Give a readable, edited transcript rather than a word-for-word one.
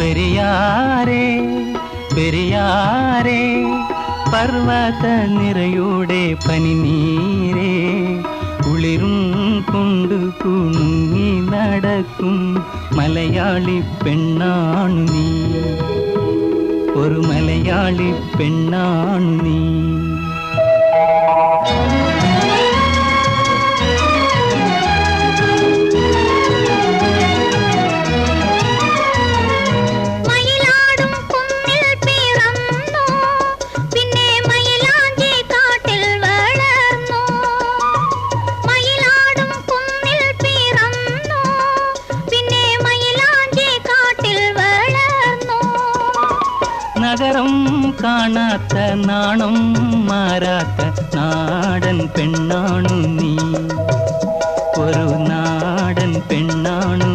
പെരിയാരേ പെരിയാരേ പർവ്വത നിരയുടെ പനിനീരേ കുളിരും കൊണ്ടു കുണുങ്ങി നടക്കും മലയാളി പെണ്ണാണു നീ ഒരു മലയാളി പെണ്ണാണു നീ നഗരം കാണാത്ത നാണം മാറാത്ത നാടൻ പെണ്ണാണു നീ ഒരു നാടൻ പെണ്ണാണു